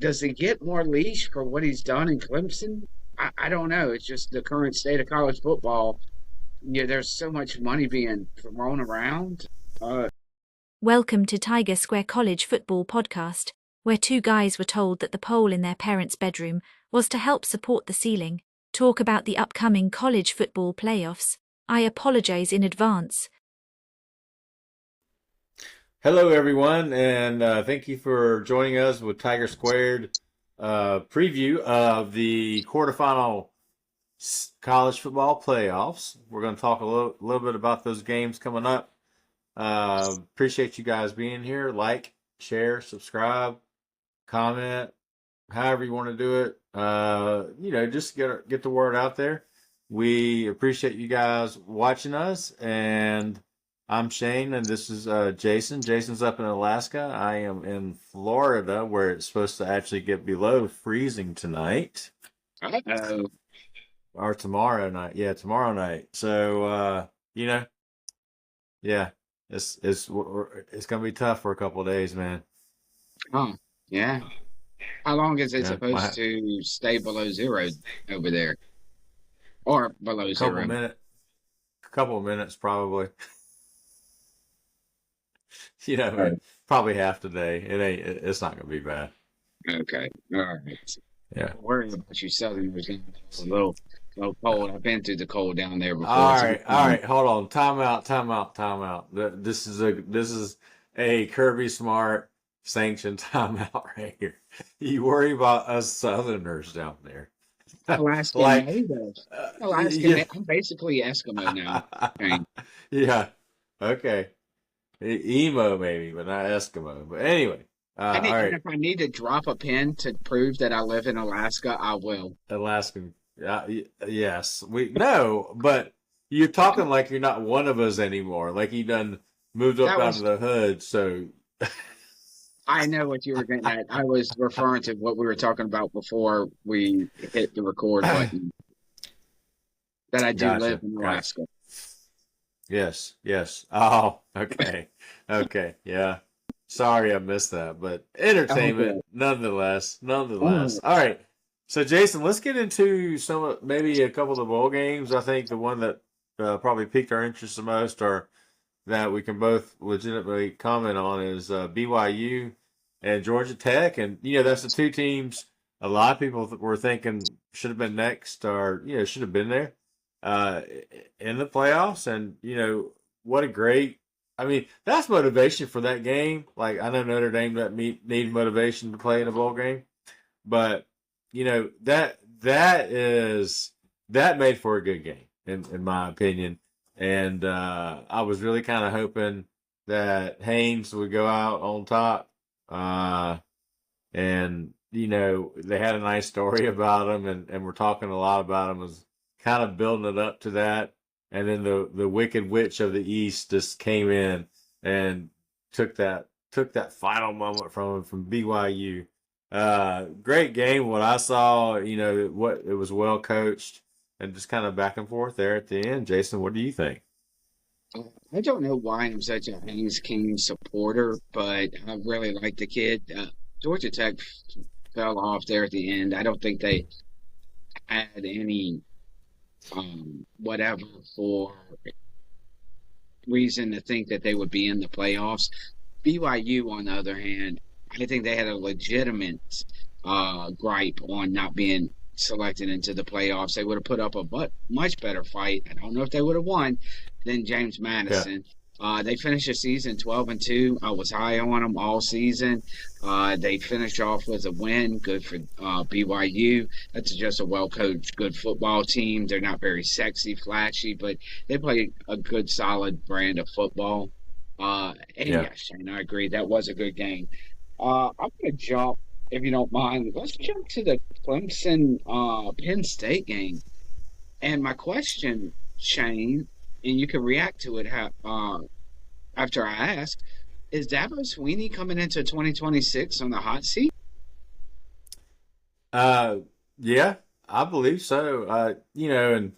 does he get more leash for what he's done in Clemson? I don't know. It's just the current state of college football. Yeah, there's so much money being thrown around. Uh, Welcome to Tiger Square College Football Podcast, where two guys were told that the pole in their parents' bedroom was to help support the ceiling. Talk about the upcoming college football playoffs. I apologize in advance. Hello, everyone, and thank you for joining us with Tiger Squared preview of the quarterfinal college football playoffs. We're going to talk a little bit about those games coming up. Appreciate you guys being here. Like, share, subscribe, comment, however you want to do it. Just get the word out there. We appreciate you guys watching us, and I'm Shane, and this is Jason. Jason's up in Alaska. I am in Florida, where it's supposed to actually get below freezing tonight. uh-oh. Or tomorrow night. Yeah, tomorrow night. So, yeah, it's gonna be tough for a couple of days, man. Huh. Yeah. How long is it Yeah, supposed to stay below zero over there? Or below couple zero? minutes, couple of minutes probably. Right. Probably half the day. It's not gonna be bad. Okay. All right. Yeah. Don't worry about you Southerners. It's a little cold. I've been through the cold down there before. All right. Hold on. Time out. This is a Kirby Smart sanctioned timeout right here. You worry about us Southerners down there, Alaskan like, natives. yeah, I'm basically Eskimo now. Okay. yeah. Okay, emo maybe, but not Eskimo. But anyway, all And right. if I need to drop a pin to prove that I live in Alaska, I will. Alaskan. Yes, we no, but you're talking like you're not one of us anymore. Like you done moved up That out of was, the hood. So I know what you were getting at. I was referring to what we were talking about before we hit the record button, that I do live gotcha, in gotcha. Alaska. Yes. Oh, okay, yeah. Sorry, I missed that, but entertainment Okay. nonetheless. Oh, All right. So, Jason, let's get into maybe a couple of the bowl games. I think the one that probably piqued our interest the most, or that we can both legitimately comment on, is BYU and Georgia Tech, and that's the two teams a lot of people were thinking should have been next, or should have been there uh, in the playoffs. And what a great, I mean, that's motivation for that game. Like, I know Notre Dame doesn't need motivation to play in a bowl game, but that made for a good game in my opinion. And I was really kind of hoping that Haynes would go out on top. And they had a nice story about him, and we're talking a lot about him, was kind of building it up to that. And then the Wicked Witch of the East just came in and took that final moment from him, from BYU. Great game. What I saw, it was well coached, and just kind of back and forth there at the end. Jason, what do you think? I don't know why I'm such a Haynes King supporter, but I really like the kid. Georgia Tech fell off there at the end. I don't think they had any whatever for reason to think that they would be in the playoffs. BYU, on the other hand, I think they had a legitimate gripe on not being selected into the playoffs. They would have put up a much better fight. I don't know if they would have won than James Yeah. Madison. They finished the season 12-2. I was high on them all season. They finished off with a win. Good for BYU. That's just a well-coached, good football team. They're not very sexy, flashy, but they play a good, solid brand of football. And Yeah. yes, Shane, I agree. That was a good game. I'm going to jump, if you don't mind. Let's jump to the Clemson Penn State game. And my question, Shane, and you can react to it after I ask, is Dabo Sweeney coming into 2026 on the hot seat? Uh, yeah, I believe so. And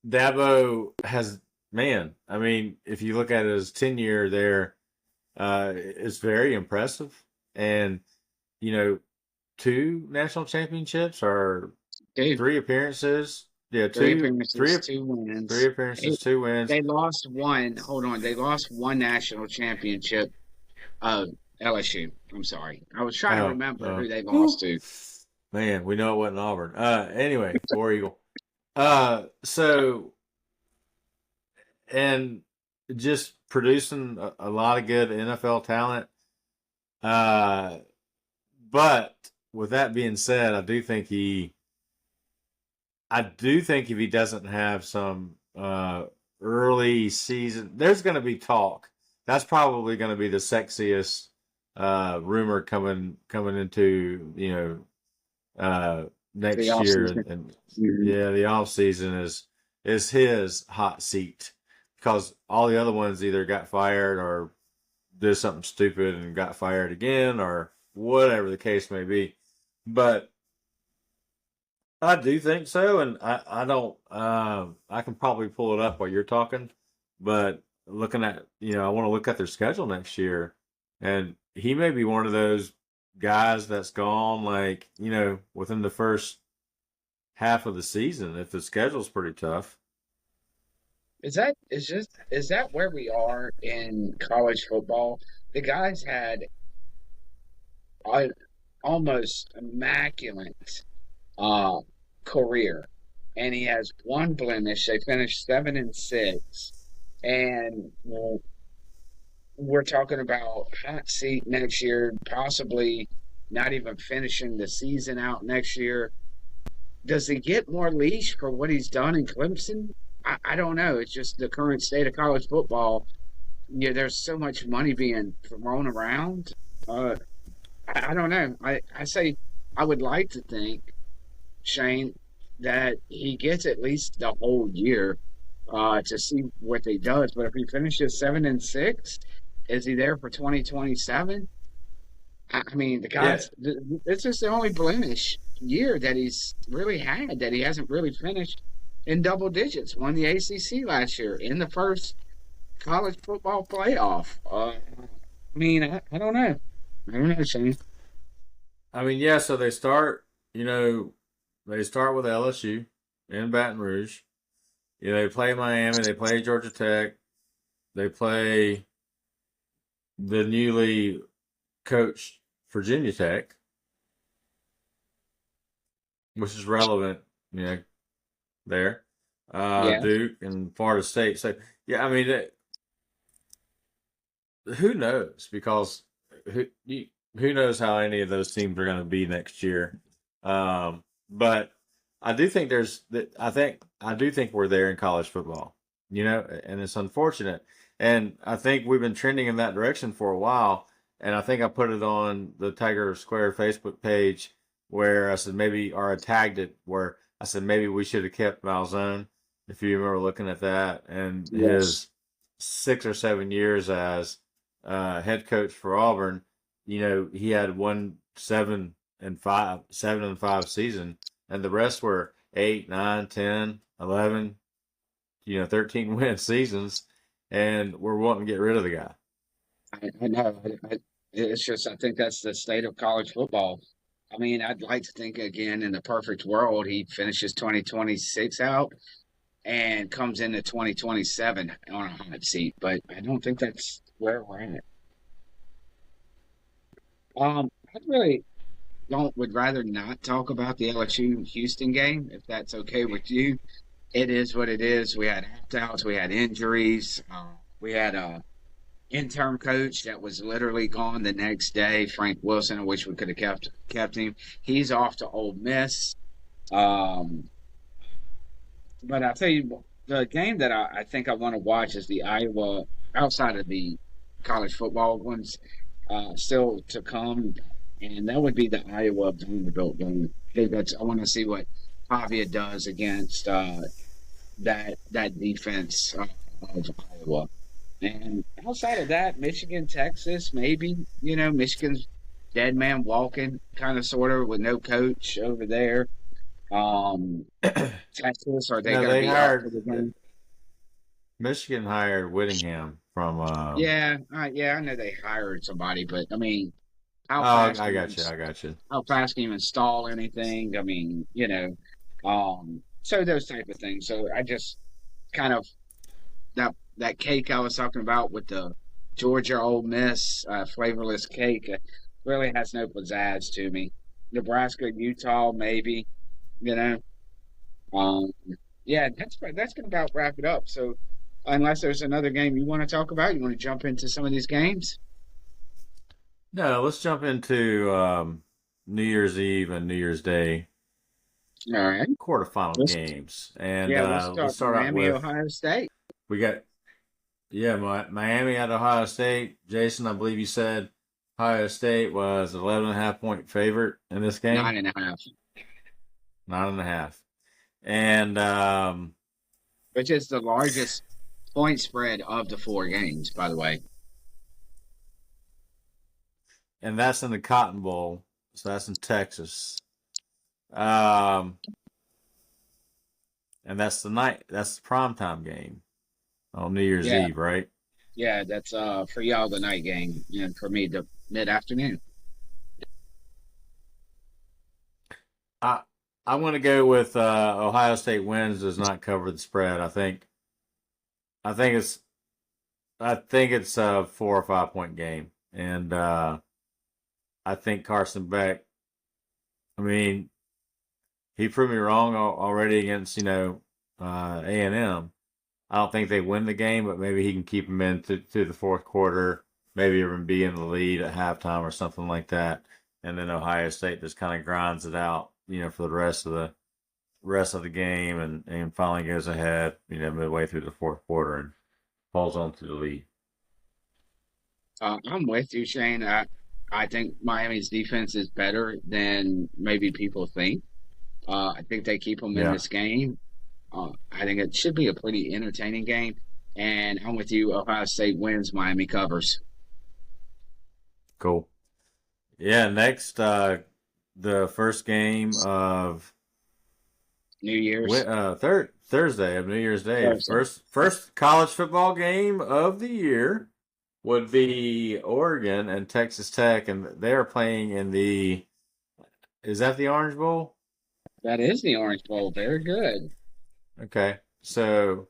Dabo has, man, I mean, if you look at his tenure there, it's very impressive. And two national championships or Dude, three appearances. Yeah, three three appearances, two three wins. appearances, two wins. They lost one. Hold on, they lost one national championship. LSU. I'm sorry, I was trying to Oh, remember who they lost whew. to. Man, we know it wasn't Auburn. Anyway, War Eagle. So and just producing a lot of good NFL talent. Uh, but with that being said, I do think if he doesn't have some early season, there's going to be talk. That's probably going to be the sexiest rumor coming into The next year, offseason. and Mhm. yeah, the off season is his hot seat because all the other ones either got fired or did something stupid and got fired again or whatever the case may be. But I do think so, and I don't. I can probably pull it up while you're talking, but looking at I want to look at their schedule next year, and he may be one of those guys that's gone like within the first half of the season if the schedule's pretty tough. Is that where we are in college football? The guys had an almost immaculate uh, career, and he has one blemish. They finished 7-6, and we're talking about hot seat next year, possibly not even finishing the season out next year. Does he get more leash for what he's done in Clemson? I don't know. It's just the current state of college football. Yeah, there's so much money being thrown around. Uh, I don't know. I say I would like to think, Shane, that he gets at least the whole year to see what he does. But if he finishes 7-6, is he there for 2027? I mean, the Yeah, guy's this is the only blemish year that he's really had that he hasn't really finished in double digits. Won the ACC last year in the first college football playoff. I mean, I don't know. I don't know, Shane. I mean, yeah. So they start with LSU in Baton Rouge. They play Miami, they play Georgia Tech, they play the newly coached Virginia Tech, which is relevant, there. Yeah, Duke and Florida State. So yeah, I mean, who knows? Because who who knows how any of those teams are going to be next year? But I do think I do think we're there in college football. And it's unfortunate. And I think we've been trending in that direction for a while. And I think I put it on the Tiger Square Facebook page where I said maybe, or I tagged it where I said maybe we should have kept Malzone. If you remember looking at that, and yes. his 6 or 7 years as head coach for Auburn, he had 7-5 season, and the rest were 8, 9, 10, 11, 13 win seasons, and we're wanting to get rid of the guy. I know. It's just I think that's the state of college football. I mean, I'd like to think again in the perfect world he finishes 2026 out and comes into 2027 on a hot seat, but I don't think that's where we're at. I really don't would rather not talk about the LSU Houston game if that's okay with you. It is what it is. We had opt-outs, we had injuries, we had a interim coach that was literally gone the next day. Frank Wilson. I wish we could have kept him. He's off to Ole Miss. Um, but I'll tell you, the game that I think I want to watch is the Iowa, outside of the college football ones, still to come, and that would be the Iowa Vanderbilt game. I want to see what Pavia does against that defense of Iowa. And outside of that, Michigan, Texas, maybe, Michigan's dead man walking, kind of, sort of, with no coach over there. Um, Texas, are they No, going to they be up for hired the game? Michigan hired Whittingham from Yeah, yeah, I know they hired somebody, but I mean, How Oh, fast I can got you. I got you. how fast can you install anything? I mean, so those type of things. So I just kind of that cake I was talking about with the Georgia Ole Miss flavorless cake really has no pizzazz to me. Nebraska, Utah, maybe. You know, um, yeah, that's gonna about wrap it up. So unless there's another game you want to talk about, you want to jump into some of these games. No, let's jump into New Year's Eve and New Year's Day All right, quarterfinal let's games, and let's let's start start out Miami, with Ohio State. we got Miami at Ohio State. Jason, I believe you said Ohio State was 11.5 point favorite in this game. 9.5, 9.5, and which is the largest point spread of the four games, by the way. that's in the Cotton Bowl, so that's in Texas. Um, and that's the primetime game on New Year's Yeah, Eve, right? yeah, that's for y'all the night game, and for me the mid afternoon. I I'm going to go with Ohio State wins does not cover the spread. I think it's a 4 or 5 point game, and I think Carson Beck. I mean, he proved me wrong already against A&M. I don't think they win the game, but maybe he can keep them in to the fourth quarter, maybe even be in the lead at halftime or something like that. And then Ohio State just kind of grinds it out, for the rest of the game, and finally goes ahead, midway through the fourth quarter and falls on to the lead. I'm with you, Shane. I think Miami's defense is better than maybe people think. I think they keep them in Yeah, this game. I think it should be a pretty entertaining game. And I'm with you. Ohio State wins. Miami covers. cool. Yeah, next, the first game of New Year's Thursday of New Year's Day, Thursday. first college football game of the year would be Oregon and Texas Tech, and they're playing in the. Is that the Orange Bowl? That is the Orange Bowl. Very good. Okay, so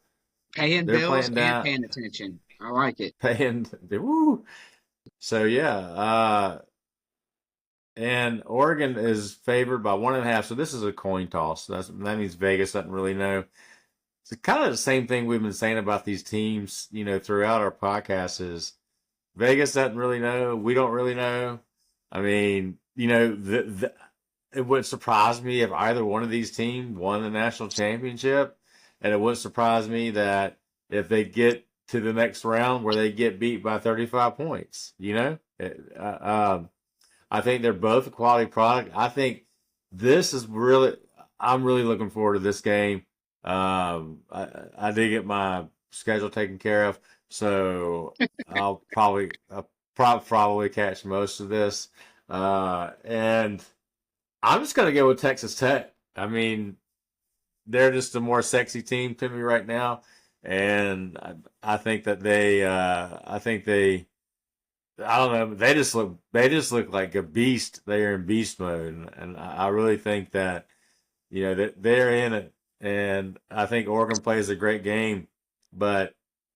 Paying they're bills playing and down, paying attention. I like it. paying. Woo. So yeah, and Oregon is favored by 1.5. So this is a coin toss. That means Vegas doesn't really know. It's kind of the same thing we've been saying about these teams, throughout our podcast is Vegas doesn't really know. We don't really know. I mean, it wouldn't surprise me if either one of these teams won the national championship, and it wouldn't surprise me that if they get to the next round where they get beat by 35 points. I think they're both a quality product. I think this is really. I'm really looking forward to this game. I did get my schedule taken care of, so I'll probably catch most of this. And I'm just gonna go with Texas Tech. I mean, they're just a more sexy team to me right now, and I think that I don't know, they just look like a beast. They're in beast mode, and I really think that that they're in it. And I think Oregon plays a great game, but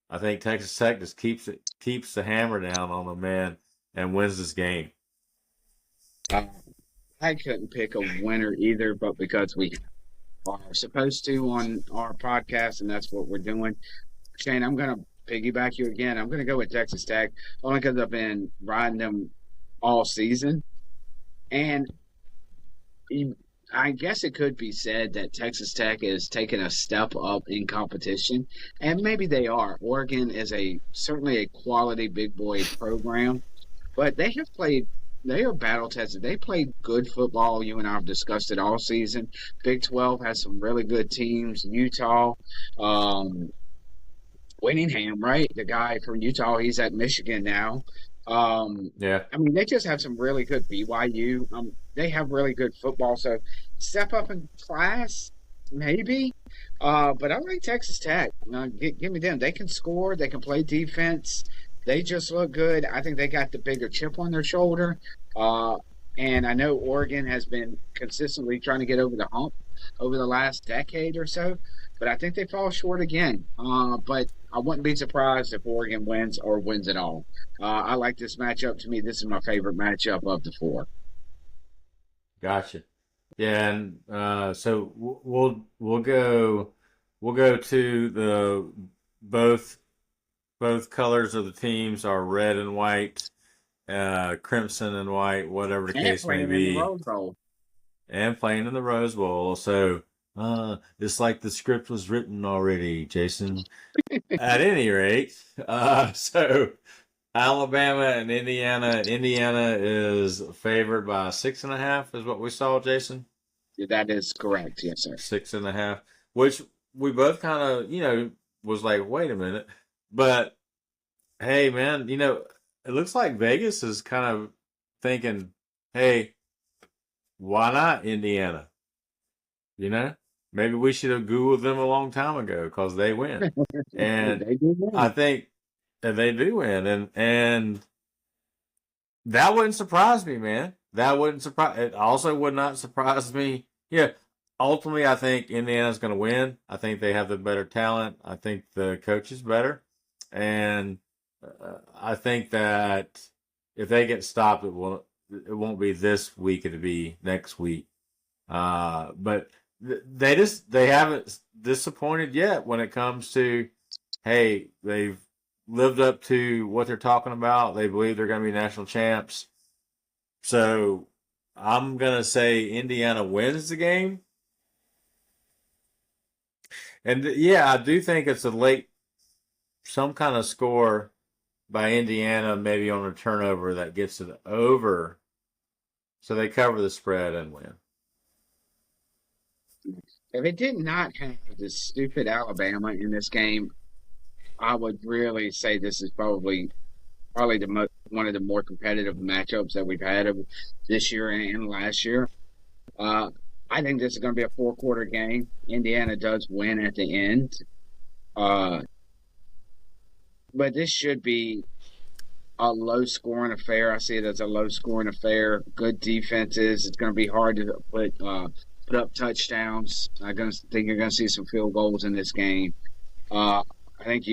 I think Texas Tech just keeps the hammer down on them, man, and wins this game. Uh, I couldn't pick a winner either, but because we are supposed to on our podcast, and that's what we're doing. Shane, I'm going to piggyback you again. I'm going to go with Texas Tech only because I've been riding them all season. And I guess it could be said that Texas Tech is taking a step up in competition, and maybe they are. Oregon is certainly a quality big boy program, but they are battle tested. They played good football. You and I have discussed it all season. Big 12 has some really good teams. Utah, um, Winningham, right? The guy from Utah, he's at Michigan now. Um, Yeah. I mean, they just have some really good BYU. They have really good football. So step up in class, maybe. But I like Texas Tech. Give me them. They can score. They can play defense. They just look good. I think they got the bigger chip on their shoulder. Uh, and I know Oregon has been consistently trying to get over the hump over the last decade or so, but I think they fall short again. But I wouldn't be surprised if Oregon wins or wins at all. I like this matchup. To me, this is my favorite matchup of the four. Gotcha. Yeah, and so we'll go to the both both colors of the teams are red and white, crimson and white, whatever the And case may playing in the be, Rose Bowl. and playing in the Rose Bowl. So it's like the script was written already, Jason. At any rate, so Alabama and Indiana. Indiana is favored by 6.5, is what we saw, Jason. That is correct. Yes, sir. 6.5, which we both kind of, was like, wait a minute. But hey, man, it looks like Vegas is kind of thinking, hey, why not Indiana? Maybe we should have Googled them a long time ago because they win. And They do I win. think that they do win. And that wouldn't surprise me, man. That wouldn't surprise. It also would not surprise me. Yeah, ultimately, I think Indiana's going to win. I think they have the better talent. I think the coach is better, and I think that if they get stopped, it won't be this week. It'll be next week. But they haven't disappointed yet when it comes to, hey, they've lived up to what they're talking about. They believe they're going to be national champs. So I'm going to say Indiana wins the game. And yeah, I do think it's some kind of score by Indiana, maybe on a turnover that gets it over. So they cover the spread and win. If it did not have this stupid Alabama in this game, I would really say this is probably one of the more competitive matchups that we've had of this year and last year. Uh, I think this is going to be a four-quarter game. Indiana does win at the end, uh, but this should be a low-scoring affair. I see it as a low-scoring affair. Good defenses. It's going to be hard to put up touchdowns. Think you're going to see some field goals in this game. Uh, I think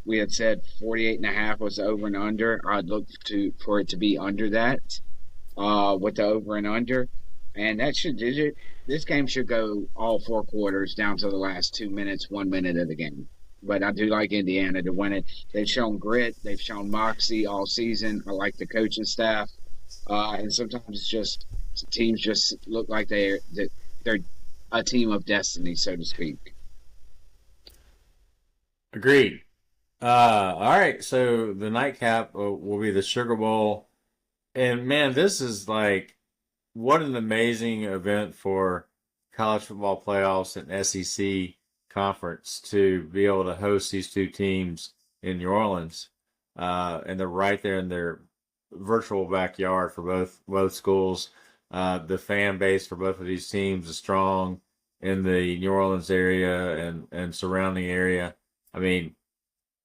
we had said 48.5 was the over and under. I'd look for it to be under that, with the over and under, and that should this game should go all four quarters down to the last 2 minutes, 1 minute of the game. But I do like Indiana to win it. They've shown grit, they've shown moxie all season. I like the coaching staff, and sometimes it's just teams just look like they're a team of destiny, so to speak. Agreed. All right. So the nightcap will be the Sugar Bowl. And man, this is like what an amazing event for college football playoffs and SEC conference to be able to host these two teams in New Orleans. And they're right there in their virtual backyard for both schools. The fan base for both of these teams is strong in the New Orleans area and surrounding area. I mean,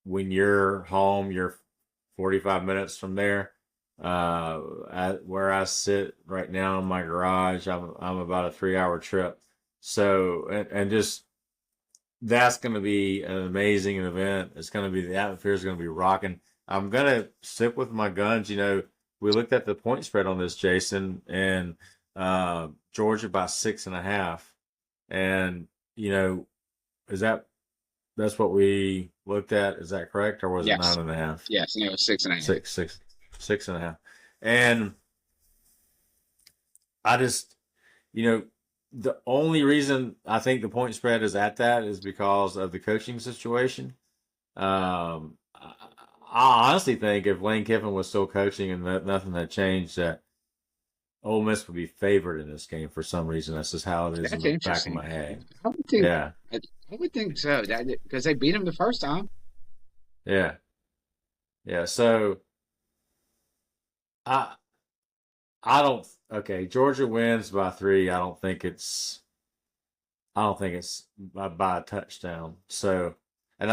when you're home, you're 45 minutes from there. Where I sit right now in my garage, I'm about a 3 hour trip. So and just that's going to be an amazing event. It's going to be the atmosphere is going to be rocking. I'm going to stick with my guns. We looked at the point spread on this, Jason, and Georgia by 6.5, and is that's what we looked at? Is that correct, or was it Yes, 9.5? yes, and it was 6.5. Six and a half. And I just, the only reason I think the point spread is at that is because of the coaching situation. I honestly think if Lane Kiffin was still coaching and nothing had changed, that Ole Miss would be favored in this game for some reason. That's just how it is in That's the back of interesting. my head. I would think, Yeah, I would think so. Because they beat him the first time. yeah, yeah. So I I don't. Okay, Georgia wins by 3. I don't think it's by a touchdown. So, and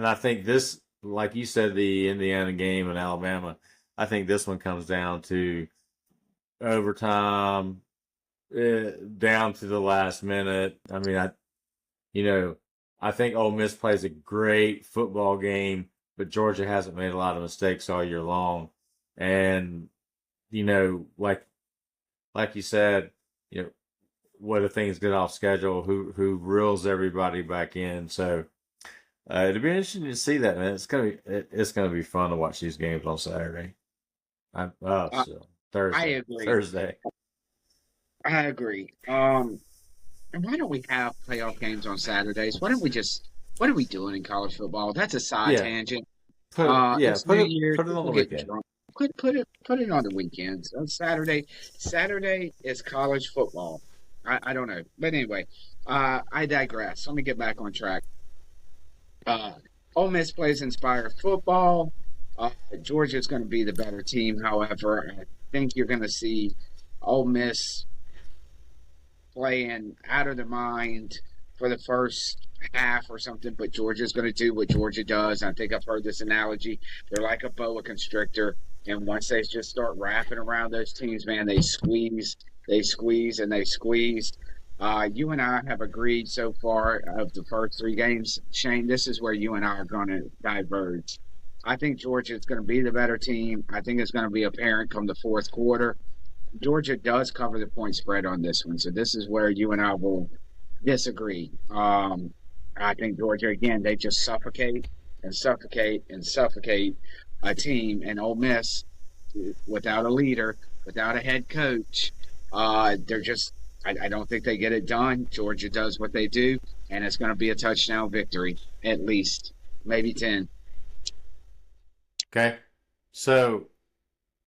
I think this, like you said, the Indiana game and Alabama. I think this one comes down to overtime, down to the last minute. I mean, I think Ole Miss plays a great football game, but Georgia hasn't made a lot of mistakes all year long. And, like you said, what if things get off schedule, who reels everybody back in. So it'll be interesting to see that, man. It's gonna be fun to watch these games on Saturday. So I Thursday. agree. Thursday. I agree. And why don't we have playoff games on Saturdays? What are we doing in college football? That's a side Yeah. tangent. Put It's New Year's. it on the People get weekend. drunk. Put it on the weekends. On Saturday is college football. I don't know, but anyway, I digress. Let me get back on track. Ole Miss plays inspired football. Georgia's going to be the better team. However, I think you're going to see Ole Miss playing out of their mind for the first half or something, but Georgia's going to do what Georgia does. I think I've heard this analogy. They're like a boa constrictor, and once they just start wrapping around those teams, man, they squeeze, and they squeeze. You and I have agreed so far of the first three games. Shane, this is where you and I are going to diverge. I think Georgia is going to be the better team. I think it's going to be apparent come the fourth quarter. Georgia does cover the point spread on this one, so this is where you and I will disagree. I think Georgia, again, they just suffocate a team. And Ole Miss, without a leader, without a head coach, they're just – I don't think they get it done. Georgia does what they do, and it's going to be a touchdown victory, at least, maybe 10. Okay. So,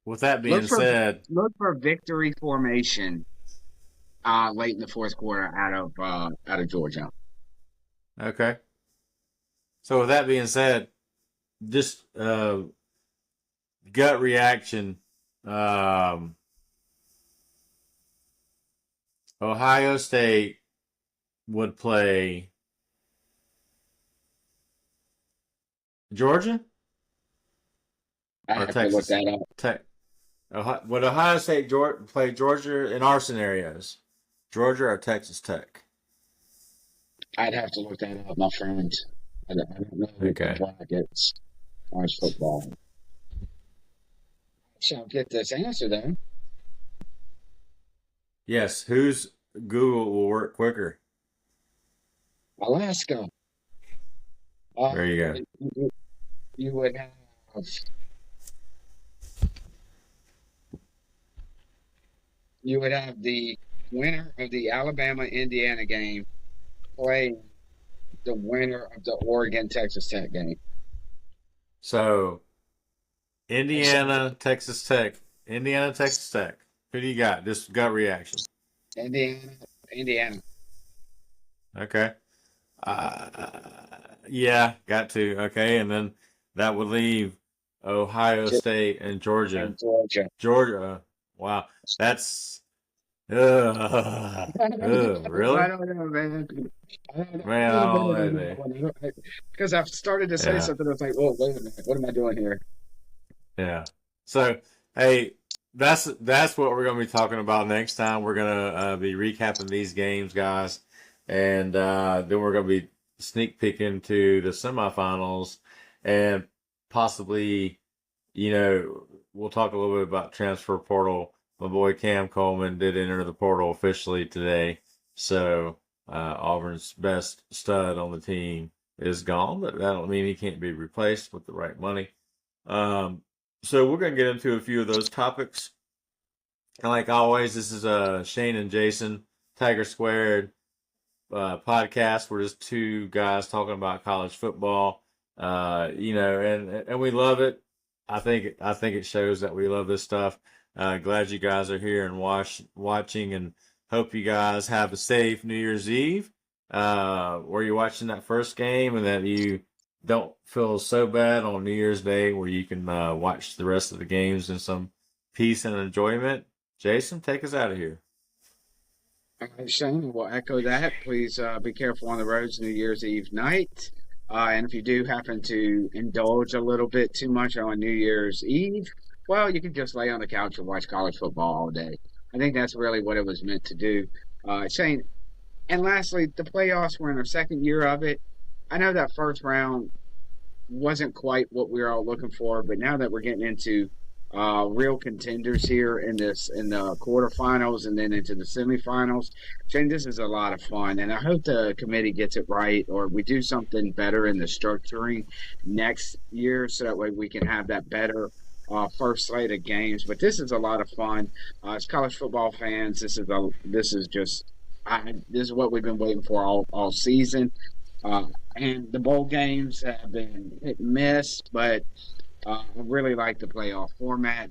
with that being said, look for victory formation late in the fourth quarter out of Georgia. okay. So, with that being said, just gut reaction. Ohio State would play Georgia I or have to look Texas that up. Tech. Would Ohio State play Georgia in our scenarios? Georgia or Texas Tech? I'd have to look that up, my friend. I don't know who Okay. brackets college football. Shall get this answer though. Yes. Whose Google will work quicker? Alaska. There you go. You would have the winner of the Alabama-Indiana game play the winner of the Oregon-Texas Tech game. So, Indiana, Texas Tech. Who do you got? Just gut reaction. Indiana. Okay. Yeah, got to. Okay, and then that would leave Ohio State and Georgia. And Georgia. Georgia. Wow, that's. Really? I don't know, man. Man, I don't know, man. Because I've started to say something. I was like, "Oh, wait a minute. What am I doing here?" Yeah. So, hey, that's what we're gonna be talking about next time. We're gonna be recapping these games, guys, and then we're gonna be sneak peeking to the semifinals, and possibly, we'll talk a little bit about transfer portal. My boy Cam Coleman did enter the portal officially today, so Auburn's best stud on the team is gone, but that don't mean he can't be replaced with the right money. So we're going to get into a few of those topics. And like always, this is Shane and Jason, Tiger Squared podcast. We're just two guys talking about college football, and we love it. I think it shows that we love this stuff. Glad you guys are here and watching, and hope you guys have a safe New Year's Eve. Where you're watching that first game, and that you don't feel so bad on New Year's Day, where you can watch the rest of the games in some peace and enjoyment. Jason, take us out of here. Shane, we'll echo that. Please be careful on the roads New Year's Eve night. And if you do happen to indulge a little bit too much on New Year's Eve, Well, you can just lay on the couch and watch college football all day. I think that's really what it was meant to do. Shane, and lastly, the playoffs were in our second year of it. I know that first round wasn't quite what we were all looking for, but now that we're getting into real contenders here in the quarterfinals and then into the semifinals, Shane, this is a lot of fun, and I hope the committee gets it right, or we do something better in the structuring next year, so that way we can have that better. First slate of games, but this is a lot of fun. As college football fans, this is just this is what we've been waiting for all season. And the bowl games have been hit and miss, but I really like the playoff format.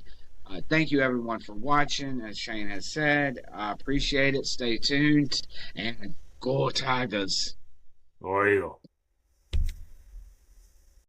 Thank you, everyone, for watching. As Shane has said, I appreciate it. Stay tuned and go Tigers. Oil.